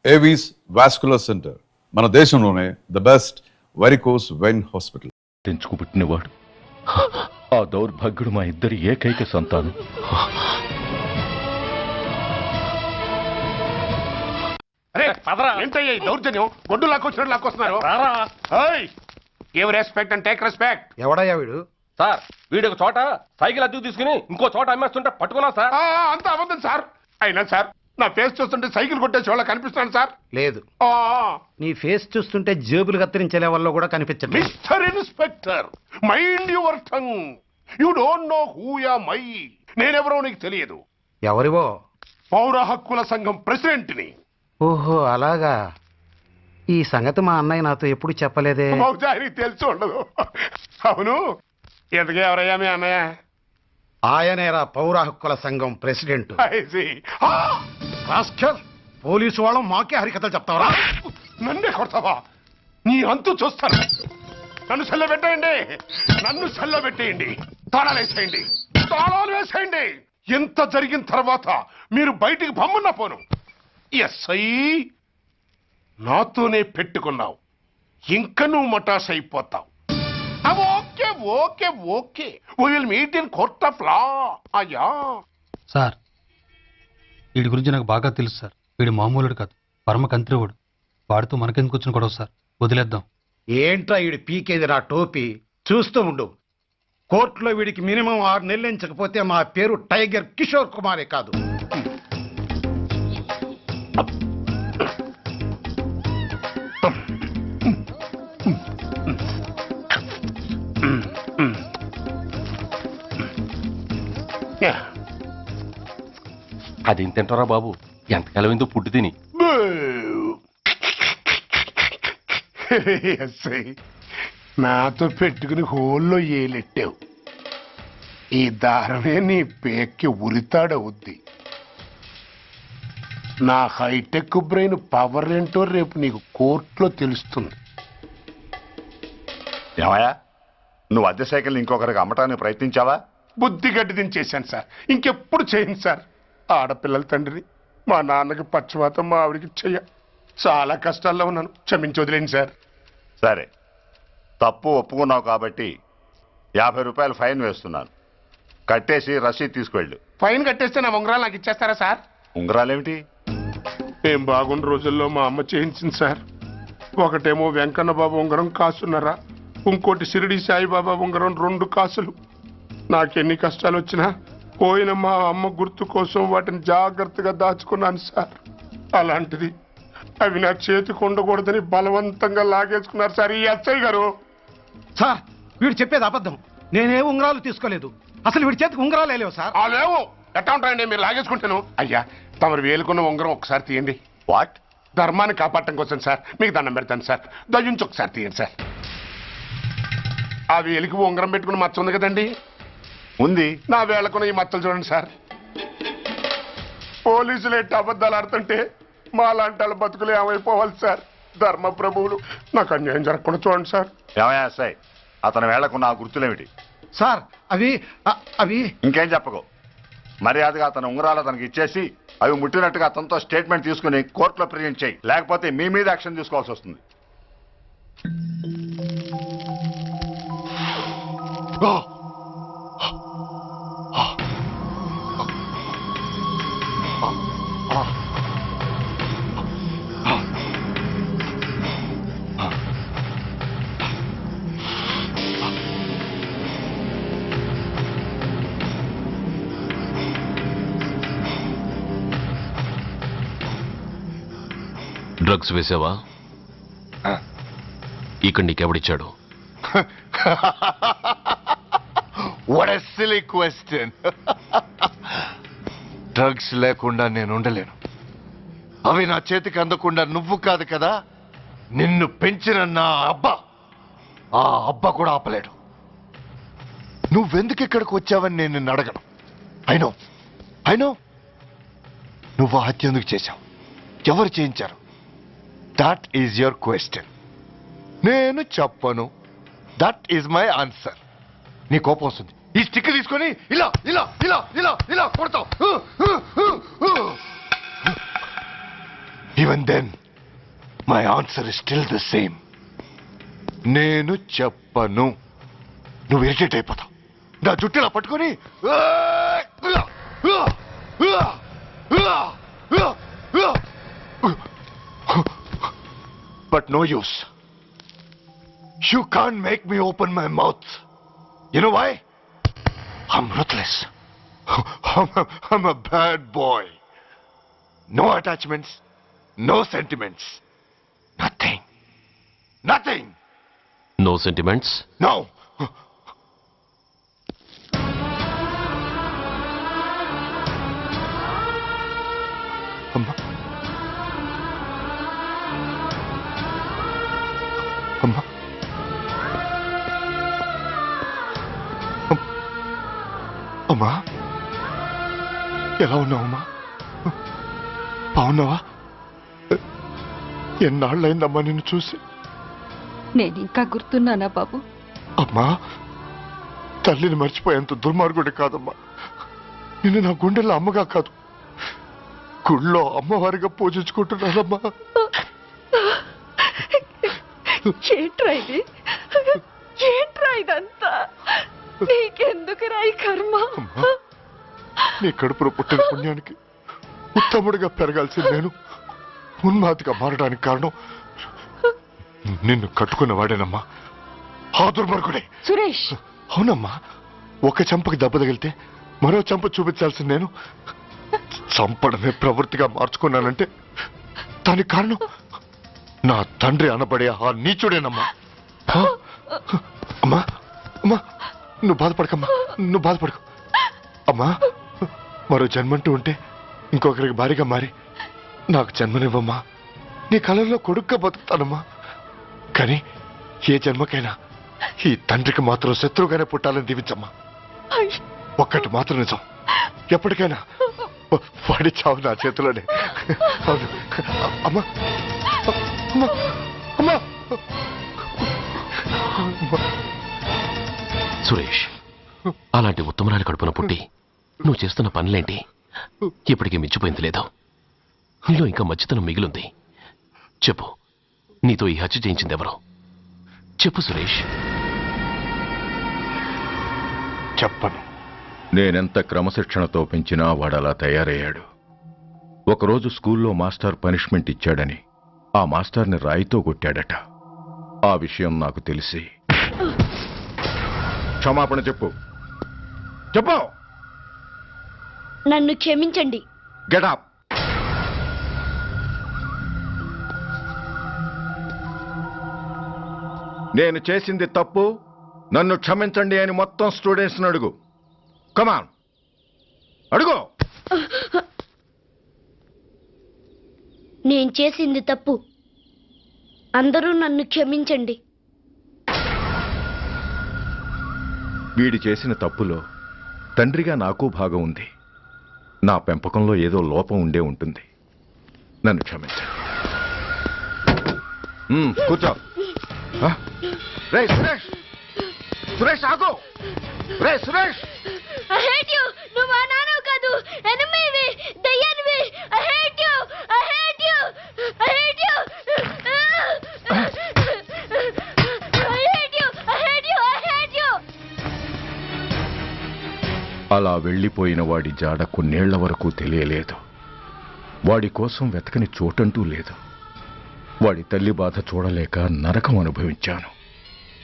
Avis vascular centre మన దేశంలోనే the best varicose vein hospital. తెంచుకుపుట్టినవాడు ఆ దౌర్భాగ్యుడు మా ఇద్దరి ఏకైక సంతానం. ఏంటయ్యా ఈ దౌర్జన్యం? గొడ్డు లాక్కొచ్చినట్టు లాక్కొస్తున్నారు. Give respect and take respect. ఎవడయ్యా వీడు? సార్ వీడి ఒక చోట సైకిల్ అద్దెకు తీసుకుని ఇంకో చోట అమ్మేస్తుంటే పట్టుకున్నా సార్. అంత అబద్ధం సార్. అయినా సార్ నా ఫేస్ చూస్తుంటే సైకిల్ కొట్టే చోళ్ళ కనిపిస్తున్నాను సార్. లేదు, నీ ఫేస్ చూస్తుంటే జేబులు కత్తిరించే లెవెల్లో కూడా కనిపించట్లేదు. Mister inspector, mind your tongue. You don't know who am I. నేనెవరో నీకు తెలియదు. ఎవరివో? పౌర హక్కుల సంఘం ప్రెసిడెంట్ ని. ఓహో అలాగా. ఈ సంగతి మా అన్నయ్య నాతో ఎప్పుడు చెప్పలేదే. బహుశా ఆయనకి తెలిసి ఉండదు. అవును, ఎంతగా ఎవరయ్యా మీ అన్నయ్య? ఆయనేరా పౌర హక్కుల సంఘం ప్రెసిడెంట్. I see. పోలీసు వాళ్ళం మాకే హరికథలు చెప్తావరా? నన్నే కొడతావా? నీ అంతు చూస్తాను. నన్ను సెల్ల పెట్టేయండి, నన్ను సెల్ల పెట్టేయండి. తాళాలు వేసేయండి, తాళాలు వేసేయండి. ఎంత జరిగిన తర్వాత మీరు బయటికి పమ్మున్న పోను. ఎస్ఐ నాతోనే పెట్టుకున్నావు, ఇంక నువ్వు మటాస్ అయిపోతావు. Okay okay okay, will meet in court of law. అయ్యా సార్, వీడి గురించి నాకు బాగా తెలుసు సార్. వీడి మామూలుడు కాదు, పరమ కంత్రివాడు. వాడితో మనకెందుకు వచ్చిన గొడవ సార్, వదిలేద్దాం. ఏంట్రా వీడి పీకేది నా టోపీ? చూస్తూ ఉండు. కోర్టులో వీడికి మినిమం 6 నెలలు ఎంచకపోతే మా పేరు టైగర్ కిషోర్ కుమారే కాదు. అదేం తింటారా బాబు, ఎంతకాలం ఎందుకు పుట్టు తిని. ఎస్ఐ నాతో పెట్టుకుని హోల్లో ఏలెట్టావు. ఈ దారమే నీ పేక్కి ఉరితాడవుద్ది. నా హైటెక్ బ్రెయిన్ పవర్ ఏంటో రేపు నీకు కోర్టులో తెలుస్తుంది. ఏమయ్యా, నువ్వు అద్దె సైకిల్ ఇంకొకరికి అమ్మటానికి ప్రయత్నించావా? బుద్ధి గడ్డి దించేశాను సార్, ఇంకెప్పుడు చేయను సార్. ఆడపిల్లల తండ్రిని, మా నాన్నకి పక్షవాతం, మా ఆవిడికి చెయ్య. చాలా కష్టాల్లో ఉన్నాను, క్షమించి వదిలేండి సార్. సరే, తప్పు ఒప్పుకున్నావు కాబట్టి 50 రూపాయలు ఫైన్ వేస్తున్నాను. కట్టేసి రసీదు తీసుకువెళ్ళు. ఫైన్ కట్టేస్తే నా ఉంగరాలు నాకు ఇచ్చేస్తారా సార్? ఉంగరాలేమిటి? ఏం బాగున్న రోజుల్లో మా అమ్మ చేయించింది సార్. ఒకటేమో వెంకన్న బాబు ఉంగరం కాసున్నరా, ఇంకోటి షిరిడి సాయిబాబా ఉంగరం 2 కాసులు. నాకెన్ని కష్టాలు వచ్చినా పోయిన మా అమ్మ గుర్తు కోసం వాటిని జాగ్రత్తగా దాచుకున్నాను సార్. అలాంటిది అవి నా చేతికి ఉండకూడదని బలవంతంగా లాగేసుకున్నారు సార్ ఈ ఎస్ఐ గారు. సార్, వీడు చెప్పేది అబద్ధం. నేనే ఉంగరాలు తీసుకోలేదు. అసలు వీడి చేతికి ఉంగరాలు లేవు సార్. లేవు, ఎట్టా ఉంటాయండి మీరు లాగేసుకుంటాను. అయ్యా తమరు వేలుకున్న ఉంగరం ఒకసారి తీయండి. వాట్? ధర్మాన్ని కాపాడటం కోసం సార్, మీకు దండం పెడతాను సార్. దయ్యుంచి ఒకసారి తీయండి సార్. ఆ వేలికి ఉంగరం పెట్టుకుని మచ్చ ఉంది కదండి, ఉంది. నా వేళకున్న ఈ మచ్చలు చూడండి సార్. పోలీసులు ఎట్టి అబద్ధాలు ఆడుతుంటే మా లాంటి వాళ్ళ బతుకులు ఏమైపోవాలి సార్? ధర్మ ప్రభువులు, నాకు అన్యాయం జరగకుండా చూడండి సార్. ఏమయ్యా సార్, అతని వేళకున్న ఆ గుర్తులేమిటి? సార్ అవి ఇంకేం చెప్పకు. మర్యాదగా అతని ఉంగరాలు అతనికి ఇచ్చేసి అవి ముట్టినట్టుగా అతనితో స్టేట్మెంట్ తీసుకుని కోర్టులో ప్రజెంట్ చేయి. లేకపోతే మీ మీద యాక్షన్ తీసుకోవాల్సి వస్తుంది. డ్రగ్స్ వేసావా? ఇక్కడ నీకెవడిచ్చాడు? What a silly question. Drugs లేకుండా నేను ఉండలేను. అవి నా చేతికి అందకుండా నువ్వు కాదు కదా, నిన్ను పెంచిన నా అబ్బా, ఆ అబ్బా కూడా ఆపలేడు. నువ్వెందుకు ఇక్కడికి వచ్చావని నేను నిన్ను అడగను. అయినో నువ్వు హత్య ఎందుకు చేశావు, ఎవరు చేయించారు? That is your question. నేను చెప్పను. That is my answer. నీ కోపం వస్తుంది, ఈ స్టిక్ తీసుకొని ఇలా ఇలా ఇలా ఇలా ఇలా కొడతావు. Even then my answer is still the same. నేను చెప్పను. నువ్వు ఇరిటేట్ అయిపోతావు. నా జుట్టులా పట్టుకొని but no use. You can't make me open my mouth. You know why? I'm ruthless. I'm a bad boy. No attachments, no sentiments. Nothing. Nothing. No sentiments. No. అమ్మా. అమ్మా. అమ్మా, ఎలా ఉన్నావమ్మా? బాగున్నావా? ఎన్నాళ్ళైందమ్మా నిన్ను చూసి? నేను ఇంకా గుర్తున్నానా బాబు? అమ్మా, తల్లిని మర్చిపోయేంత దుర్మార్గుడి కాదమ్మా. నిన్ను నా గుండెల్లో అమ్మగా కాదు, గుళ్ళో అమ్మవారిగా పూజించుకుంటున్నానమ్మా. ఏంట్రా ఇది? ఏంట్రా ఇదంతా? నీకెందుకు రాయి కర్మ? అమ్మా, నీ కడుపులో పుట్టిన పుణ్యానికి ఉత్తముడిగా పెరగాల్సింది నేను ఉన్మాదిగా మారడానికి కారణం నిన్ను కట్టుకున్నవాడేనమ్మా. ఆ దుర్మార్గుడే. సురేష్, అవునమ్మా, ఒక చెంపకి దెబ్బ తగిలితే మరో చెంప చూపించాల్సింది నేను చంపడమే ప్రవృత్తిగా మార్చుకున్నానంటే దానికి కారణం నా తండ్రి అనబడే ఆ నీచుడేనమ్మా. అమ్మా, అమ్మా, నువ్వు బాధపడకమ్మా, నువ్వు బాధపడకు. అమ్మా, మరో జన్మంటూ ఉంటే ఇంకొకరికి భారీగా మారి నాకు జన్మనివ్వమ్మా. నీ కళల్లో కొడుగ్గా బతుకుతానమ్మా. కానీ ఏ జన్మకైనా ఈ తండ్రికి మాత్రం శత్రువుగానే పుట్టాలని దీవించమ్మా. ఒక్కటి మాత్రం నిజం, ఎప్పటికైనా వాడి చావు నా చేతిలోనే. అవును. అమ్మా, అమ్మా, అమ్మా, అమ్మా. సురేష్, అలాంటి ఉత్తమరాలి కడుపున పుట్టి నువ్వు చేస్తున్న పనులేంటి? ఇప్పటికీ మించిపోయింది లేదు. నీలో ఇంకా మంచితనం మిగిలింది. చెప్పు, నీతో ఈ హత్య చేయించింది ఎవరు? చెప్పు సురేష్. చెప్పను. నేనెంత క్రమశిక్షణతో పెంచినా వాడలా తయారయ్యాడు. ఒకరోజు స్కూల్లో మాస్టర్ పనిష్మెంట్ ఇచ్చాడని ఆ మాస్టర్ని రాయితో కొట్టాడట. ఆ విషయం నాకు తెలిసి క్షమాపణ చెప్పు. చెప్పు. నన్ను క్షమించండి. Get up. నేను చేసింది తప్పు, నన్ను క్షమించండి అని మొత్తం స్టూడెంట్స్ని అడుగు. కమాన్, అడుగు. నేను చేసింది తప్పు, అందరూ నన్ను క్షమించండి. వీడి చేసిన తప్పులో తండ్రిగా నాకు భాగం ఉంది. నా పెంపకంలో ఏదో లోపం ఉండే ఉంటుంది. నన్ను క్షమించండి. కూర్చో. రే సురేష్, సురేష్ ఆగు. రే సురేష్, I hate you. నువ్వు మా నాన్నవు కాదు, ఎనిమివి, దయ్యానివి. I hate you. I hate you. I hate you. I hate you. I hate you. I hate you. అలా వెళ్ళిపోయిన వాడి జాడ కొన్నేళ్ల వరకు తెలియలేదు. వాడి కోసం వెతకని చోటంటూ లేదు. వాడి తల్లి బాధ చూడలేక నరకం అనుభవించాను.